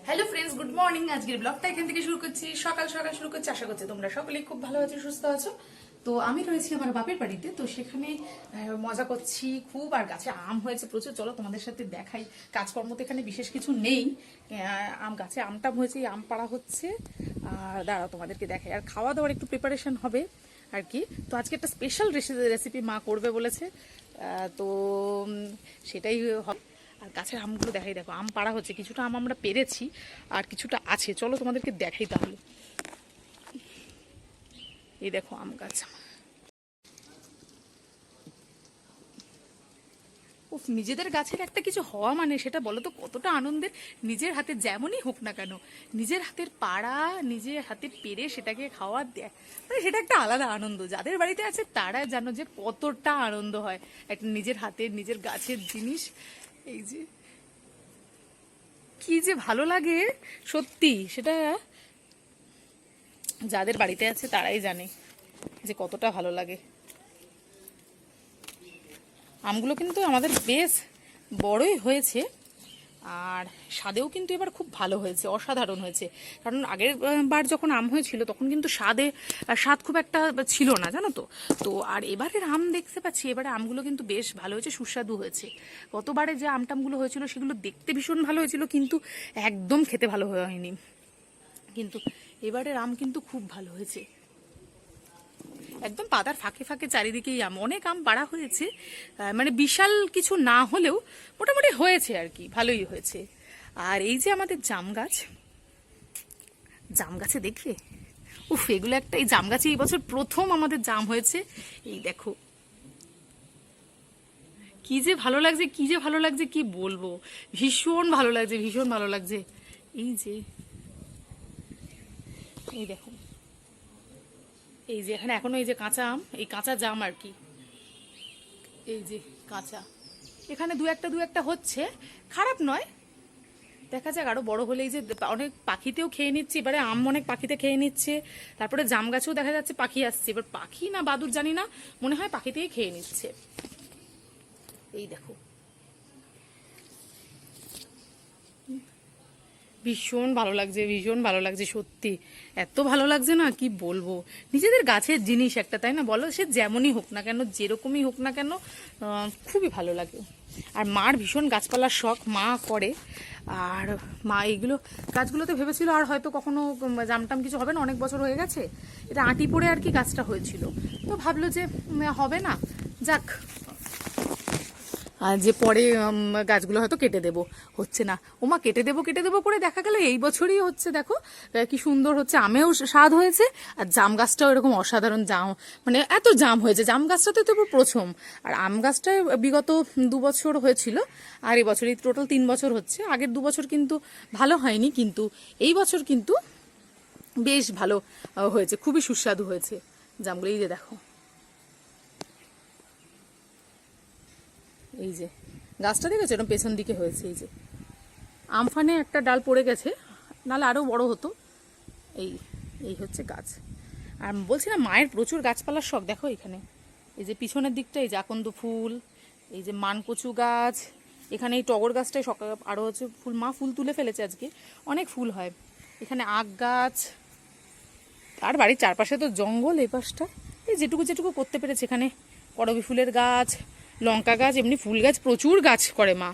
Hello friends, good morning. আজকের ব্লগটা এখান থেকে শুরু করছি। সকাল সকাল শুরু করছি। আশা করছি তোমরা সকলেই খুব ভালো আছো, সুস্থ আছো। তো আমি রয়েছি আমার বাপের বাড়িতে, তো সেখানে মজা করছি খুব। আর গাছে আম হয়েছে প্রচুর। চলো তোমাদের সাথে দেখাই। কাজকর্ম তো এখানে বিশেষ কিছু নেই। আম গাছে আমটাম হয়েছে, আম পাড়া হচ্ছে। আর দাঁড়াও তোমাদেরকে দেখাই। আর খাওয়া দাওয়ার একটু প্রিপারেশন হবে আর কি। তো আজকে একটা স্পেশাল রেসিপি মা করবে বলেছে, তো সেটাই হবে। আর গাছের আমগুলো দেখাই, দেখো আম পাড়া হচ্ছে। কিছুটা আম আমরা পেরেছি আর কিছুটা আছে, চলো তোমাদেরকে দেখাই তাহলে। এই দেখো আম গাছ। উফ, নিজেদের গাছের একটা কিছু হওয়া মানে সেটা বলো তো কতটা আনন্দের। নিজের হাতে যেমনই হোক না কেন, নিজের হাতের পাড়া, নিজের হাতে পেরে সেটাকে খাওয়া দেয়, মানে সেটা একটা আলাদা আনন্দ। যাদের বাড়িতে আছে তারা জানো যে কতটা আনন্দ হয় একটা নিজের হাতের, নিজের গাছের জিনিস। এই যে কি যে ভালো লাগে সত্যি, সেটা যাদের বাড়িতে আছে তারাই জানে যে কতটা ভালো লাগে। আমগুলো কিন্তু আমাদের বেশ বড়ই হয়েছে, আর স্বাদেও কিন্তু এবার খুব ভালো হয়েছে, অসাধারণ হয়েছে। কারণ আগের বার যখন আম হয়েছিল তখন কিন্তু স্বাদ খুব একটা ছিল না, জানো তো। তো আর এবারের আম দেখতে পাচ্ছি, এবারে আমগুলো কিন্তু বেশ ভালো হয়েছে, সুস্বাদু হয়েছে। গতবারে যে আমটামগুলো হয়েছিল সেগুলো দেখতে ভীষণ ভালো হয়েছিল, কিন্তু একদম খেতে ভালো হয়নি। কিন্তু এবারের আম কিন্তু খুব ভালো হয়েছে, একদম পাতার ফাঁকে ফাঁকে চারিদিকেই আম। অনেক আম পাড়া হয়েছে, মানে বিশাল কিছু না হলেও মোটামুটি হয়েছে আর কি, ভালোই হয়েছে। আর এই যে আমাদের জাম গাছ, জাম গাছে দেখবে, উফ, এগুলো একটা, এই জাম গাছে এই বছর প্রথম আমাদের জাম হয়েছে। এই দেখো কি যে ভালো লাগছে, কি যে ভালো লাগছে, কি বলবো, ভীষণ ভালো লাগছে, ভীষণ ভালো লাগছে। এই যে এই দেখো, এই যে এখানে এখনো এই যে কাঁচা আম, এই কাঁচা জাম আর কি। এই যে কাঁচা, এখানে দু একটা হচ্ছে, খারাপ নয়। দেখা যাক আরো বড় হলে। এই যে অনেক পাখিতেও খেয়ে নিচ্ছে, এবারে আম অনেক পাখিতে খেয়ে নিচ্ছে। তারপরে জাম গাছেও দেখা যাচ্ছে পাখি আসছে, এবার পাখি না বাদুর জানি না, মনে হয় পাখিতেই খেয়ে নিচ্ছে। এই দেখো ভীষণ ভালো লাগছে, ভীষণ ভালো লাগছে সত্যি। এত ভালো লাগছে না কি বলবো। নিজেদের গাছের জিনিস একটা, তাই না বলো, সে যেমনই হোক না কেন, যেরকমই হোক না কেন, খুবই ভালো লাগে। আর মার ভীষণ গাছপালার শখ, মা করে। আর মা এইগুলো গাছগুলোতে ভেবেছিল আর হয়তো কখনো জামটাম কিছু হবে না, অনেক বছর হয়ে গেছে, এটা আঁটি পড়ে আর কি গাছটা হয়েছিল। তো ভাবলো যে হবে না, যাক, যে পরে গাছগুলো হয়তো কেটে দেবো। হচ্ছে না, ওমা কেটে দেবো করে দেখা গেল এই বছরই হচ্ছে। দেখো কি সুন্দর হচ্ছে, আমেও স্বাদ হয়েছে, আর জাম গাছটাও এরকম অসাধারণ জাম, মানে এত জাম হয়েছে। জাম গাছটাতে তো প্রথম, আর আম গাছটায় বিগত 2 বছর হয়েছিল, আর এই বছরই টোটাল 3 বছর হচ্ছে। আগের 2 বছর কিন্তু ভালো হয়নি, কিন্তু এই বছর কিন্তু বেশ ভালো হয়েছে, খুবই সুস্বাদু হয়েছে জামগুলো। এই যে দেখো, এই যে গাছটা দেখেছো এরকম পেছন দিকে হয়েছে। এই যে আমফানে একটা ডাল পড়ে গেছে, নাহলে আরও বড় হতো। এই এই হচ্ছে গাছ। আর বলছি না, মায়ের প্রচুর গাছপালার শখ। দেখো এখানে এই যে পিছনের দিকটা, এই যে আকন্দ ফুল, এই যে মানকচু গাছ, এখানে এই টগর গাছটাই সকাল আরও হচ্ছে ফুল, মা ফুল তুলে ফেলেছে আজকে, অনেক ফুল হয়। এখানে আখ গাছ, আর বাড়ির চারপাশে তো জঙ্গল। এই পাশটা এই যেটুকু যেটুকু করতে পেরেছে, এখানে করবী ফুলের গাছ, লঙ্কা গাছ, এমনি ফুল গাছ প্রচুর গাছ করে মা।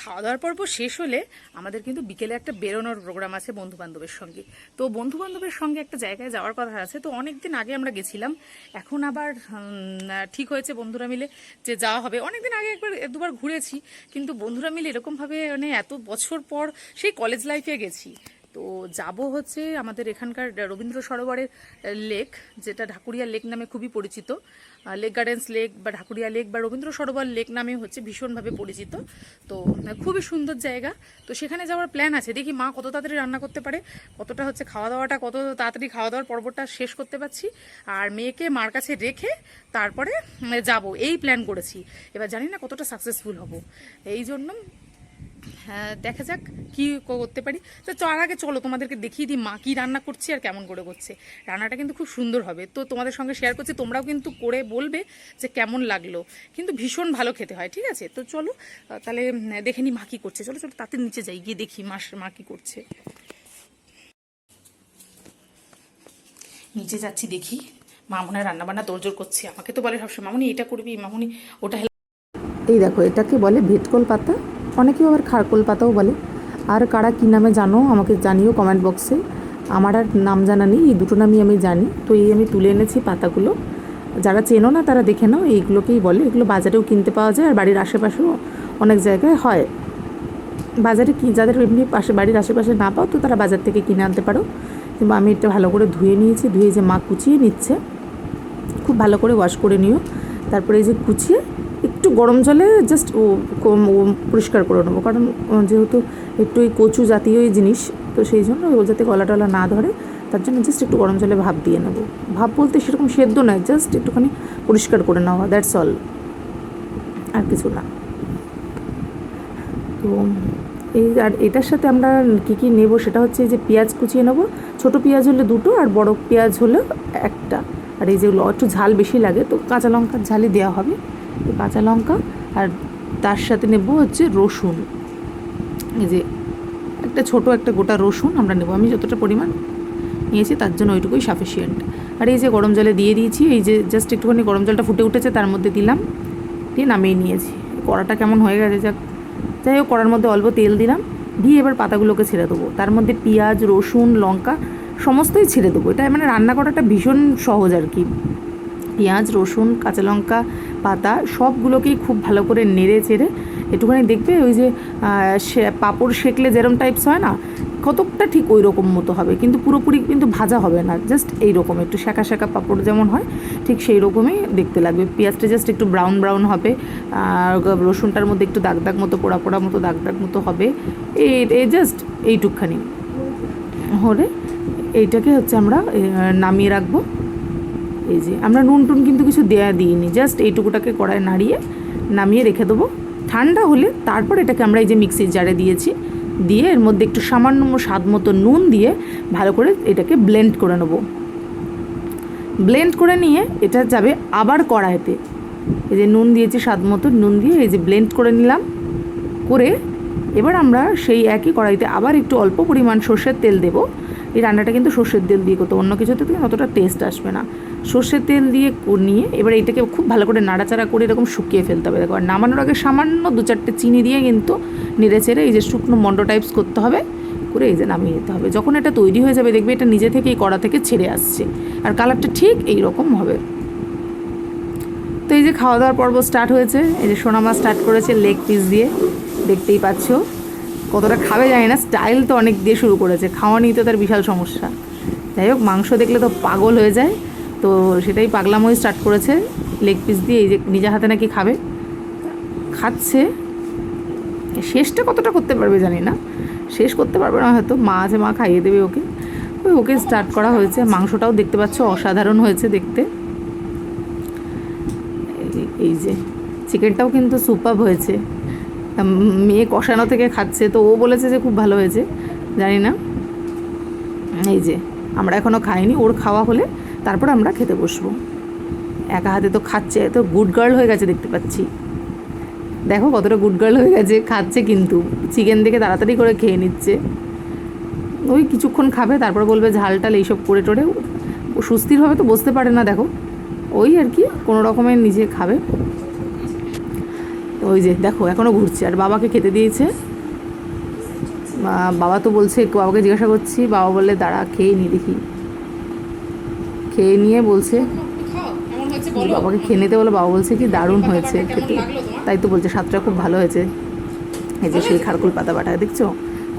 খাওয়া দাওয়ার পর্ব শেষ হলে আমাদের কিন্তু বিকেলে একটা বেরোনোর প্রোগ্রাম আছে বন্ধু বান্ধবের সঙ্গে। তো বন্ধু বান্ধবের সঙ্গে একটা জায়গায় যাওয়ার কথা আছে। তো অনেকদিন আগে আমরা গেছিলাম, এখন আবার ঠিক হয়েছে বন্ধুরা মিলে যে যাওয়া হবে। অনেকদিন আগে একবার দুবার ঘুরেছি, কিন্তু বন্ধুরা মিলে এরকমভাবে মানে এত বছর পর সেই কলেজ লাইফে গেছি। তো যাব হচ্ছে আমাদের এখানকার রবীন্দ্র সরোবরের লেক, যেটা ঢাকুরিয়া লেক নামে খুবই পরিচিত। লেক গার্ডেন্স লেক বা ঢাকুরিয়া লেক বা রবীন্দ্র সরোবর লেক নামে হচ্ছে ভীষণভাবে পরিচিত। তো খুবই সুন্দর জায়গা। তো সেখানে যাওয়ার প্ল্যান আছে, দেখি মা কত তাড়াতাড়ি রান্না করতে পারে, কতটা হচ্ছে খাওয়া দাওয়াটা, কত তাড়াতাড়ি খাওয়া দাওয়ার পর্বটা শেষ করতে পারছি। আর মেয়েকে মার কাছে রেখে তারপরে যাব, এই প্ল্যান করেছি। এবার জানি না কতটা সাকসেসফুল হব, এই জন্য হ্যাঁ, দেখা যাক কি করতে পারি। তো তার আগে চলো তোমাদেরকে দেখিয়ে দিই মা কি রান্না করছে আর কেমন করে করছে। রান্নাটা কিন্তু খুব সুন্দর হবে, তো তোমাদের সঙ্গে শেয়ার করছি, তোমরাও কিন্তু করে বলবে যে কেমন লাগলো। কিন্তু ভীষণ ভালো খেতে হয়, ঠিক আছে? তো চলো তাহলে দেখে নি মা কি করছে। চলো চলো তাতে নিচে যাই, গিয়ে দেখি মা কি করছে। নিচে যাচ্ছি, দেখি মা মনে হয় রান্নাবান্না তোড়জোড় করছে। আমাকে তো বলে সবসময় মামুনি এটা করবি, মামুনি ওটা। এই দেখো, এটাকে বলে ভেটকোল পাতা, অনেকেও আবার খারকোল পাতাও বলে। আর কারা কী নামে জানো আমাকে জানিও কমেন্ট বক্সে। আমার আর নাম জানা নেই, এই দুটো নামই আমি জানি। তো এই আমি তুলে এনেছি পাতাগুলো, যারা চেনো না তারা দেখে নাও, এইগুলোকেই বলে। এগুলো বাজারেও কিনতে পাওয়া যায়, আর বাড়ির আশেপাশেও অনেক জায়গায় হয়। বাজারে কি যাদের এমনি বাড়ির আশেপাশে না পাও, তো তারা বাজার থেকে কিনে আনতে পারো। কিন্তু আমি এটা ভালো করে ধুয়ে নিয়েছি, ধুয়ে যে মা কুচিয়ে নিচ্ছে, খুব ভালো করে ওয়াশ করে নিও। তারপরে এই যে কুচিয়ে একটু গরম জলে জাস্ট পরিষ্কার করে নেবো, কারণ যেহেতু একটু এই কচু জাতীয় জিনিস, তো সেই জন্য ও যাতে গলা টলা না ধরে, তার জন্য জাস্ট একটু গরম জলে ভাপ দিয়ে নেবো। ভাপ বলতে সেরকম সেদ্ধ নয়, জাস্ট একটুখানি পরিষ্কার করে নেওয়া, দ্যাটস অল, আর কিছু না। তো এই আর এটার সাথে আমরা কী কী নেব সেটা হচ্ছে যে পেঁয়াজ কুচিয়ে নেবো। ছোটো পেঁয়াজ হলে দুটো, আর বড় পেঁয়াজ হলে একটা। আর এই যেগুলো একটু ঝাল বেশি লাগে, তো কাঁচা লঙ্কার ঝালই দেওয়া হবে, তো কাঁচা লঙ্কা। আর তার সাথে নেব হচ্ছে রসুন, এই যে একটা ছোটো একটা গোটা রসুন আমরা নেব। আমি যতটা পরিমাণ নিয়েছি তার জন্য ওইটুকুই সাফিসিয়েন্ট। আর এই যে গরম জলে দিয়ে দিয়েছি, এই যে জাস্ট একটুখানি গরম জলটা ফুটে উঠেছে, তার মধ্যে দিলাম, দিয়ে নামিয়ে নিয়েছি। কড়াটা কেমন হয়ে গেছে, যাই হোক, কড়ার মধ্যে অল্প তেল দিলাম, দিয়ে এবার পাতাগুলোকে ছেড়ে দেবো। তার মধ্যে পেঁয়াজ রসুন লঙ্কা সমস্তই ছেড়ে দেবো। এটা মানে রান্না করাটা ভীষণ সহজ আর কি। পেঁয়াজ রসুন কাঁচা লঙ্কা পাতা সবগুলোকেই খুব ভালো করে নেড়ে চেড়ে একটুখানি দেখবে ওই যে পাঁপড় সেঁকলে যেরকম টাইপস হয় না, কতকটা ঠিক ওই রকম মতো হবে, কিন্তু পুরোপুরি কিন্তু ভাজা হবে না, জাস্ট এই রকম একটু শাঁকা শাঁকা পাঁপড় যেমন হয় ঠিক সেই রকমই দেখতে লাগবে। পেঁয়াজটা জাস্ট একটু ব্রাউন ব্রাউন হবে, আর রসুনটার মধ্যে একটু দাগ দাগ মতো পোড়া পোড়া মতো দাগ দাগ মতো হবে, এই জাস্ট এইটুকখানি হলে এইটাকে হচ্ছে আমরা নামিয়ে রাখবো। এই যে আমরা নুন টুন কিন্তু কিছু দিইনি, জাস্ট এইটুকুটাকে কড়ায় নাড়িয়ে নামিয়ে রেখে দেবো। ঠান্ডা হলে তারপর এটাকে আমরা এই যে মিক্সির জারে দিয়েছি, দিয়ে এর মধ্যে একটু সামান্য স্বাদ মতো নুন দিয়ে ভালো করে এটাকে ব্লেন্ড করে নেব। ব্লেন্ড করে নিয়ে এটা যাবে আবার কড়াইতে, এই যে নুন দিয়েছি স্বাদ মতো, নুন দিয়ে এই যে ব্লেন্ড করে নিলাম, করে এবার আমরা সেই একই কড়াইতে আবার একটু অল্প পরিমাণ সর্ষের তেল দেবো। এই রান্নাটা কিন্তু সর্ষের তেল দিয়ে করতে, অন্য কিছুতে থেকে অতটা টেস্ট আসবে না। সর্ষের তেল দিয়ে নিয়ে এবার এটাকে খুব ভালো করে নাড়াচাড়া করে এরকম শুকিয়ে ফেলতে হবে। দেখো, আর নামানোর আগে সামান্য 2-4টে চিনি দিয়ে কিন্তু নেড়ে চেড়ে এই যে শুকনো মন্ড টাইপস করতে হবে, করে এই যে নামিয়ে নিতে হবে। যখন এটা তৈরি হয়ে যাবে দেখবে এটা নিজে থেকে এই কড়া থেকে ছেড়ে আসছে, আর কালারটা ঠিক এই রকম হবে। তো এই যে খাওয়া দাওয়ার পর্ব স্টার্ট হয়েছে, এই যে সোনামা স্টার্ট করেছে লেগ পিস দিয়ে, দেখতেই পাচ্ছ কতটা খাবে জানি না, স্টাইল তো অনেক দিয়ে শুরু করেছে, খাওয়া নিয়ে তো তার বিশাল সমস্যা। যাই হোক, মাংস দেখলে তো পাগল হয়ে যায়, তো সেটাই পাগলামোই স্টার্ট করেছে লেগ পিস দিয়ে। এই যে নিজের হাতে নাকি খাবে, খাচ্ছে। শেষটা কতটা করতে পারবে জানি না, শেষ করতে পারবে না হয়তো, মা আছে মা খাইয়ে দেবে ওকে। ওকে স্টার্ট করা হয়েছে। মাংসটাও দেখতে পাচ্ছ অসাধারণ হয়েছে দেখতে। এই যে চিকেনটাও কিন্তু সুপারব হয়েছে, মেয়ে কষানো থেকে খাচ্ছে, তো ও বলেছে যে খুব ভালো হয়েছে, জানি না। এই যে আমরা এখনও খাইনি, ওর খাওয়া হলে তারপর আমরা খেতে বসবো। একা হাতে তো খাচ্ছে, এত গুড গার্ল হয়ে গেছে দেখতে পাচ্ছি। দেখো কতটা গুড গার্ল হয়ে গেছে, খাচ্ছে কিন্তু চিকেন দেখে তাড়াতাড়ি করে খেয়ে নিচ্ছে। ওই কিছুক্ষণ খাবে, তারপর বলবে ঝাল টাল এইসব করে টোরে, সুস্থিরভাবে তো বসতে পারে না। দেখো ওই আর কি কোনো রকমের নিজে খাবে। ওই যে দেখো এখনও ঘুরছে, আর বাবাকে খেতে দিয়েছে। বাবা তো বলছে, বাবাকে জিজ্ঞাসা করছি, বাবা বললে দাঁড়া খেয়ে নি দেখি, খেয়ে নিয়ে বলছে বাবাকে খেয়ে নিতে বলে, বাবা বলছে কি দারুণ হয়েছে খেতে, তাই তো বলছে স্বাদটা খুব ভালো হয়েছে। এই যে সেই খারকুল পাতা বাটা দেখছো,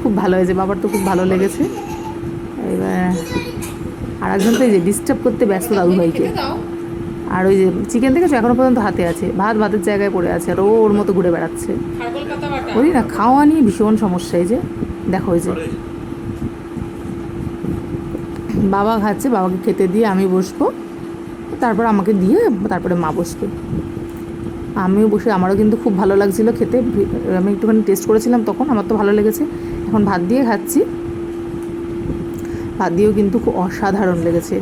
খুব ভালো হয়েছে, বাবার তো খুব ভালো লেগেছে। এবার আর একজন তো এই যে ডিস্টার্ব করতে ব্যস্ত দাদু ভাইকে। আর ওই যে চিকেন দেখেছো এখনো পর্যন্ত হাতে আছে, ভাতের জায়গায় পড়ে আছে, আর ও ওর মতো ঘুরে বেড়াচ্ছে। ওই না খাওয়া নিয়ে ভীষণ সমস্যা। এই যে দেখো, ওই যে বাবা খাচ্ছে, বাবাকে খেতে দিয়ে আমি বসবো, তারপর আমাকে দিয়ে তারপরে মা বসবে। আমিও বসে, আমারও কিন্তু খুব ভালো লাগছিলো খেতে। আমি একটুখানি টেস্ট করেছিলাম তখন, আমার তো ভালো লেগেছে। এখন ভাত দিয়ে খাচ্ছি, ভাত দিয়েও কিন্তু খুব অসাধারণ লেগেছে।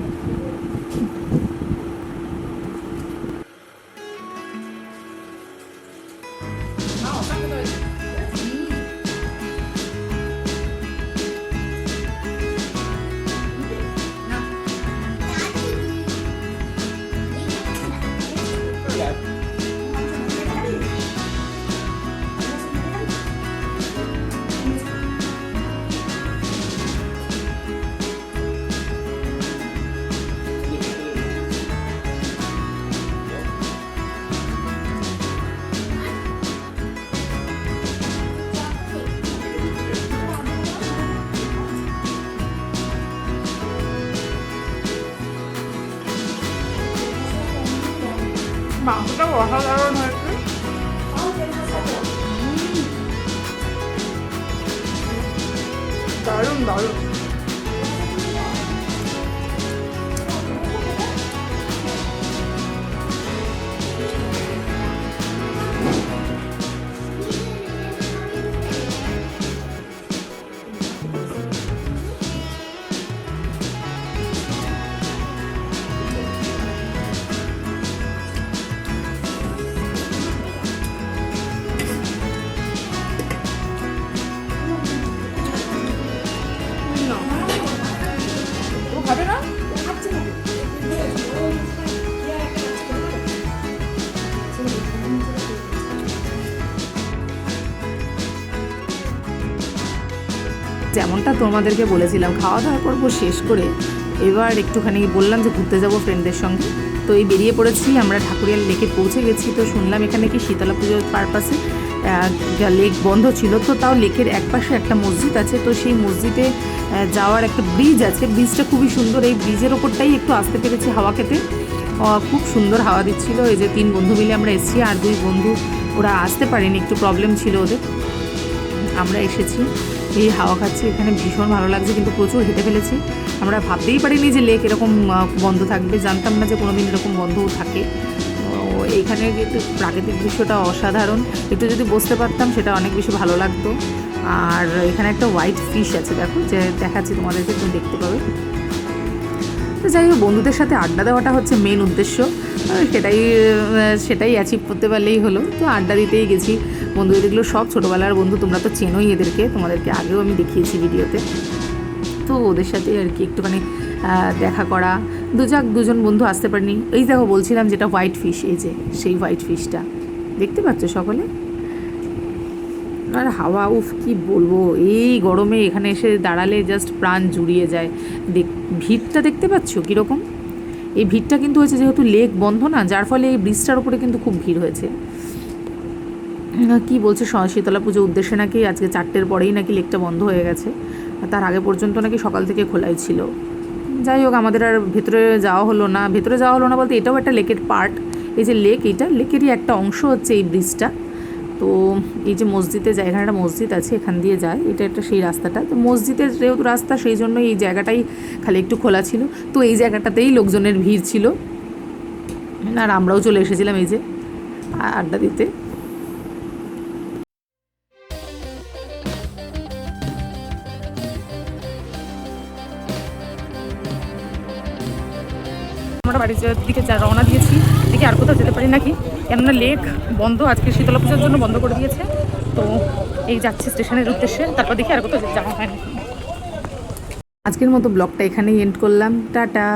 মাংসটা অসাধারণ হয়েছে। দারুণ দারুণ। খাবে না? যেমনটা তোমাদেরকে বলেছিলাম, খাওয়া দাওয়া করবো শেষ করে এবার একটুখানি বললাম যে ঘুরতে যাবো ফ্রেন্ডদের সঙ্গে। তো এই বেরিয়ে পড়েছি আমরা, ঠাকুরিয়ার লেকে পৌঁছে গেছি। তো শুনলাম এখানে কি শীতলা পুজোর পারপাসে লেক বন্ধ ছিল, তো তাও লেকের একপাশে একটা মসজিদ আছে, তো সেই মসজিদে যাওয়ার একটা ব্রিজ আছে। ব্রিজটা খুবই সুন্দর, এই ব্রিজের ওপরটাই একটু আসতে পেরেছি হাওয়া খেতে। খুব সুন্দর হাওয়া দিচ্ছিল। এই যে 3 বন্ধু মিলে আমরা এসেছি, আর 2 বন্ধু ওরা আসতে পারেনি, একটু প্রবলেম ছিল ওদের। আমরা এসেছি, এই হাওয়া খাচ্ছি, এখানে ভীষণ ভালো লাগছে, কিন্তু প্রচুর হেঁটে ফেলেছি। আমরা ভাবতেই পারিনি যে লেক এরকম বন্ধ থাকবে, জানতাম না যে কোনোদিন এরকম বন্ধও থাকে। এইখানে কিন্তু প্রাকৃতিক দৃশ্যটা অসাধারণ, একটু যদি বসতে পারতাম সেটা অনেক বেশি ভালো লাগতো। আর এখানে একটা হোয়াইট ফিশ আছে, দেখো যে দেখাচ্ছি তোমাদেরকে, তুমি দেখতে পাবে। তো যাই হোক, বন্ধুদের সাথে আড্ডা দেওয়াটা হচ্ছে মেন উদ্দেশ্য, সেটাই অ্যাচিভ করতে পারলেই হলো। তো আড্ডা দিতেই গেছি। বন্ধুদের এগুলো সব ছোটোবেলার বন্ধু, তোমরা তো চেনোই এদেরকে, তোমাদেরকে আগেও আমি দেখিয়েছি ভিডিওতে। তো ওদের সাথে আর কি একটুখানি দেখা করা। দুজন বন্ধু আসতে পারেনি। এই দেখো বলছিলাম যেটা হোয়াইট ফিশ, এই যে সেই হোয়াইট ফিশটা দেখতে পাচ্ছ সকলে। আর হাওয়া, উফ কি বলবো, এই গরমে এখানে এসে দাঁড়ালে জাস্ট প্রাণ জুড়িয়ে যায়। ভিড়টা দেখতে পাচ্ছ কীরকম? এই ভিড়টা কিন্তু হয়েছে যেহেতু লেক বন্ধ না, যার ফলে এই ব্রিজটার উপরে কিন্তু খুব ভিড় হয়েছে। কি বলছে, শীতলা পুজোর উদ্দেশ্যে নাকি আজকে 4টের পরেই নাকি লেকটা বন্ধ হয়ে গেছে, তার আগে পর্যন্ত নাকি সকাল থেকে খোলাই ছিল। যাই হোক, আমাদের আর ভেতরে যাওয়া হলো না বলতে এটাও একটা লেকের পার্ট। এই যে লেক, এটা লেকেরই একটা অংশ হচ্ছে এই ব্রিজটা। তো এই যে মসজিদে জায়গাটা, মসজিদ আছে এখান দিয়ে যায়, এটা একটা সেই রাস্তাটা। তো মসজিদের যেহেতু রাস্তা, সেই জন্য এই জায়গাটাই খালি একটু খোলা ছিল। তো এই জায়গাটাতেই লোকজনের ভিড় ছিল, আর আমরাও চলে এসেছিলাম এই যে আড্ডা দিতে। আমরা বাড়ির দিকে রওনা দিয়েছি, দেখি আর কোথাও যেতে পারি নাকি, কেননা লেক বন্ধ আজকে, শীতলা পুজোর জন্য বন্ধ করে দিয়েছে। তো এই যাচ্ছি স্টেশনের উদ্দেশ্যে, তারপর দেখি আর কোথাও যাওয়া হয় না। আজকের মতো ব্লগটা এখানেই এন্ড করলাম, টাটা।